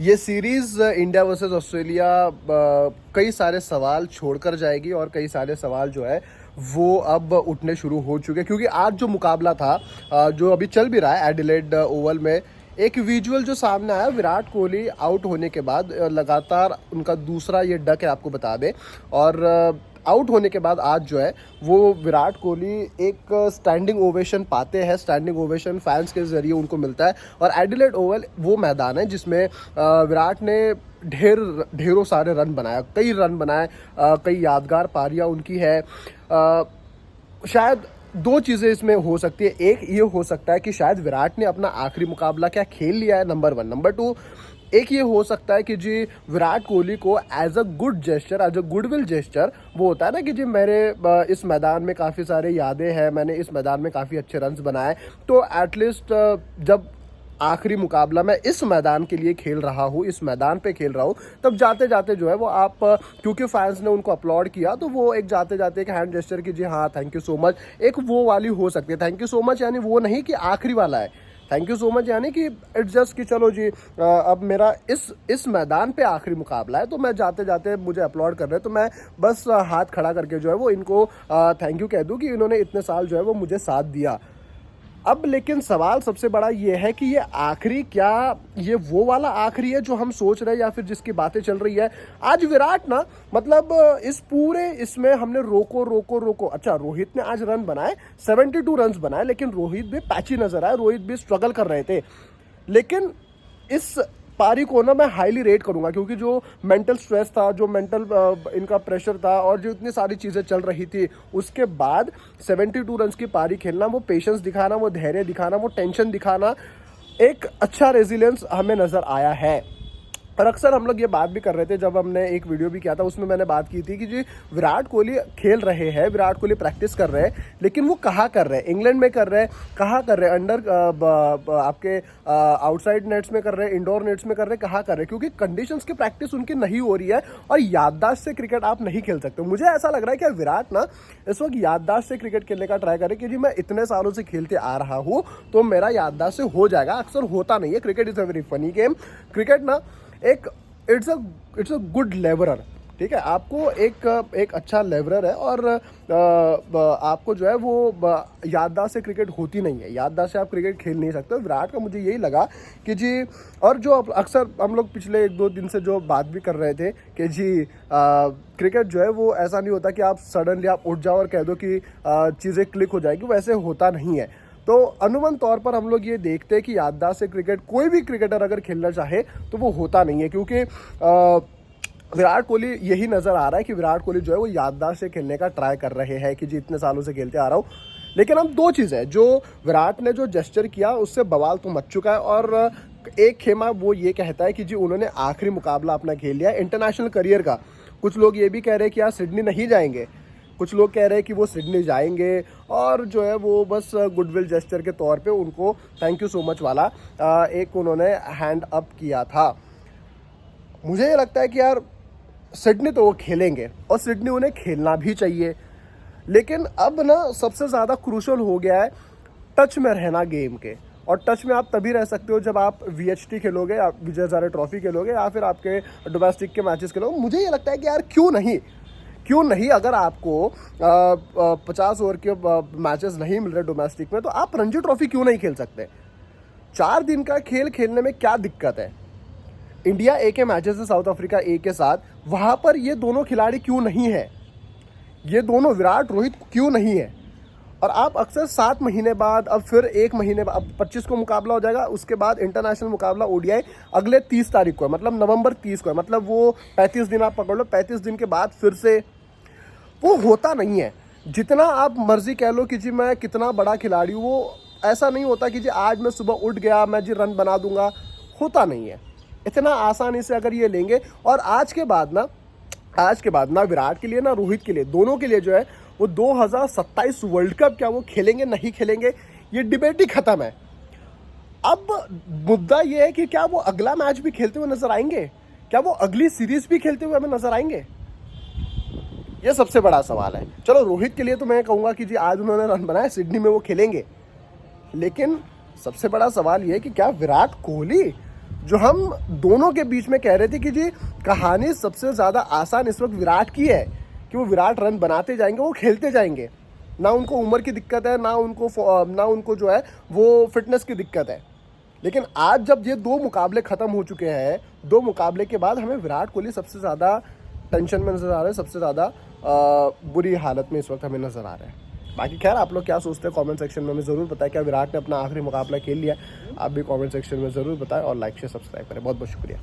ये series India versus Australia कई सारे सवाल छोड़कर जाएगी और कई सारे सवाल जो है वो अब उठने शुरू हो चुके हैं, क्योंकि आज जो मुकाबला था जो अभी चल भी रहा है एडिलेड ओवल में, एक विजुअल जो सामने आया विराट कोहली आउट होने के बाद, लगातार उनका दूसरा ये डक है आपको बता दें। और आउट होने के बाद आज जो है वो विराट कोहली एक स्टैंडिंग ओवेशन पाते हैं। स्टैंडिंग ओवेशन फैंस के ज़रिए उनको मिलता है। और एडिलेड ओवल वो मैदान है जिसमें विराट ने ढेरों सारे रन बनाया, कई रन बनाए, कई यादगार पारियां उनकी है। शायद दो चीज़ें इसमें हो सकती है। एक ये हो सकता है कि शायद विराट ने अपना आखिरी मुकाबला क्या खेल लिया है, नंबर वन। नंबर टू, एक ये हो सकता है कि जी विराट कोहली को as a good gesture, as a goodwill gesture, वो होता है ना कि जी मेरे इस मैदान में काफ़ी सारे यादें हैं, मैंने इस मैदान में काफ़ी अच्छे रन्स बनाए, तो एटलीस्ट जब आखिरी मुकाबला मैं इस मैदान के लिए खेल रहा हूँ, इस मैदान पे खेल रहा हूँ, तब जाते जाते जो है वो आप, क्योंकि फैंस ने उनको अपलॉड किया, तो वो एक जाते जाते एक हैंड जेस्चर की जी हाँ थैंक यू सो मच, एक वो वाली हो सकती है। थैंक यू सो मच यानी वो नहीं कि आखिरी वाला है, थैंक यू सो मच यानी कि इट्स जस्ट कि चलो जी अब मेरा इस मैदान पे आखिरी मुकाबला है, तो मैं जाते जाते मुझे अपलॉड कर रहे हैं, तो मैं बस हाथ खड़ा करके जो है वो इनको थैंक यू कह दूँ कि इन्होंने इतने साल जो है वो मुझे साथ दिया। अब लेकिन सवाल सबसे बड़ा ये है कि ये आखिरी, क्या ये वो वाला आखिरी है जो हम सोच रहे हैं या फिर जिसकी बातें चल रही है। आज विराट ना, मतलब इस पूरे इसमें हमने रोको रोको रोको, अच्छा रोहित ने आज रन बनाए, 72 रन बनाए, लेकिन रोहित भी पैची नजर आए, रोहित भी स्ट्रगल कर रहे थे। लेकिन इस पारी को ना मैं हाईली रेट करूंगा, क्योंकि जो मेंटल स्ट्रेस था, जो मेंटल इनका प्रेशर था, और जो इतनी सारी चीज़ें चल रही थी, उसके बाद 72 रन की पारी खेलना, वो पेशेंस दिखाना, वो धैर्य दिखाना, वो टेंशन दिखाना, एक अच्छा रेजिलियंस हमें नज़र आया है। और अक्सर हम लोग ये बात भी कर रहे थे, जब हमने एक वीडियो भी किया था उसमें मैंने बात की थी कि जी विराट कोहली खेल रहे हैं, विराट कोहली प्रैक्टिस कर रहे हैं, लेकिन वो कहाँ कर रहे हैं? इंग्लैंड में कर रहे हैं, कहाँ कर रहे हैं? अंडर आपके आउटसाइड नेट्स में कर रहे हैं, इंडोर नेट्स में कर रहे हैं, कहाँ कर रहे हैं? क्योंकि कंडीशंस की प्रैक्टिस उनकी नहीं हो रही है, और याददाश्त से क्रिकेट आप नहीं खेल सकते। मुझे ऐसा लग रहा है कि विराट ना इस वक्त याददाश्त से क्रिकेट खेलने का ट्राई करे कि जी मैं इतने सालों से खेलते आ रहा हूँ, तो मेरा याददाश्त से हो जाएगा। अक्सर होता नहीं है। Cricket is a very funny game. Cricket ना एक इट्स अ गुड लेवरर, ठीक है? आपको एक अच्छा लेवरर है, और आपको जो है वो याददाश्त से क्रिकेट होती नहीं है, याददाश्त से आप क्रिकेट खेल नहीं सकते। विराट का मुझे यही लगा कि जी, और जो अक्सर हम लोग पिछले 1-2 दिन से जो बात भी कर रहे थे कि जी क्रिकेट जो है वो ऐसा नहीं होता कि आप सडनली आप उठ जाओ और कह दो कि चीज़ें क्लिक हो जाएगी, वैसे होता नहीं है। तो अनुमान तौर पर हम लोग ये देखते हैं कि याददाश्त से क्रिकेट कोई भी क्रिकेटर अगर खेलना चाहे तो वो होता नहीं है, क्योंकि विराट कोहली, यही नज़र आ रहा है कि विराट कोहली जो है वो याददाश्त से खेलने का ट्राई कर रहे हैं कि जी इतने सालों से खेलते आ रहा हूँ। लेकिन अब दो चीज़ें, जो विराट ने जो जेस्चर किया उससे बवाल तो मच चुका है, और एक खेमा वो ये कहता है कि जी उन्होंने आखिरी मुकाबला अपना खेल लिया इंटरनेशनल करियर का। कुछ लोग ये भी कह रहे हैं कि यार सिडनी नहीं जाएंगे, कुछ लोग कह रहे हैं कि वो सिडनी जाएंगे, और जो है वो बस गुडविल जेस्चर के तौर पे उनको थैंक यू सो मच वाला एक उन्होंने हैंड अप किया था। मुझे ये लगता है कि यार सिडनी तो वो खेलेंगे, और सिडनी उन्हें खेलना भी चाहिए, लेकिन अब ना सबसे ज़्यादा क्रूशल हो गया है टच में रहना गेम के। और टच में आप तभी रह सकते हो जब आप VHT खेलोगे, आप विजय हजारे ट्रॉफी खेलोगे, या फिर आपके डोमेस्टिक के मैचेस खेलोगे। मुझे ये लगता है कि यार क्यों नहीं, अगर आपको 50 ओवर के मैचेस नहीं मिल रहे डोमेस्टिक में, तो आप रणजी ट्रॉफी क्यों नहीं खेल सकते? 4 दिन का खेल खेलने में क्या दिक्कत है? इंडिया ए के मैचेस है साउथ अफ्रीका ए के साथ, वहां पर ये दोनों खिलाड़ी क्यों नहीं है? ये दोनों विराट रोहित क्यों नहीं है? और आप अक्सर 7 महीने बाद, अब फिर 1 महीने बाद, अब 25 को मुकाबला हो जाएगा, उसके बाद इंटरनेशनल मुकाबला ODI अगले 30 तारीख को है, मतलब नवंबर 30 को है, मतलब वो 35 दिन आप पकड़ लो, 35 दिन के बाद फिर से वो होता नहीं है। जितना आप मर्जी कह लो कि जी मैं कितना बड़ा खिलाड़ी हूँ, वो ऐसा नहीं होता कि जी आज मैं सुबह उठ गया मैं जी रन बना दूंगा, होता नहीं है इतना आसानी से। अगर ये लेंगे, और आज के बाद ना विराट के लिए ना रोहित के लिए, दोनों के लिए जो है वो 2027 वर्ल्ड कप क्या वो खेलेंगे नहीं खेलेंगे, ये डिबेट ही खत्म है। अब मुद्दा ये है कि क्या वो अगला मैच भी खेलते हुए नजर आएंगे, क्या वो अगली सीरीज भी खेलते हुए हमें नजर आएंगे? ये सबसे बड़ा सवाल है। चलो रोहित के लिए तो मैं कहूँगा कि जी आज उन्होंने रन बनाए, सिडनी में वो खेलेंगे, लेकिन सबसे बड़ा सवाल ये है कि क्या विराट कोहली जो हम दोनों के बीच में कह रहे थे कि जी कहानी सबसे ज़्यादा आसान इस वक्त विराट की है कि वो विराट रन बनाते जाएंगे, वो खेलते जाएंगे, ना उनको उम्र की दिक्कत है, ना उनको जो है वो फिटनेस की दिक्कत है। लेकिन आज जब ये 2 मुकाबले ख़त्म हो चुके हैं, 2 मुकाबले के बाद हमें विराट कोहली सबसे ज़्यादा टेंशन में नज़र आ रहे हैं, सबसे ज़्यादा बुरी हालत में इस वक्त हमें नज़र आ रहे हैं। बाकी खैर आप लोग क्या सोचते हैं कमेंट सेक्शन में हमें ज़रूर बताएं। क्या विराट ने अपना आखिरी मुकाबला खेल लिया? आप भी कमेंट सेक्शन में ज़रूर बताएं और लाइक शेयर सब्सक्राइब करें। बहुत बहुत शुक्रिया।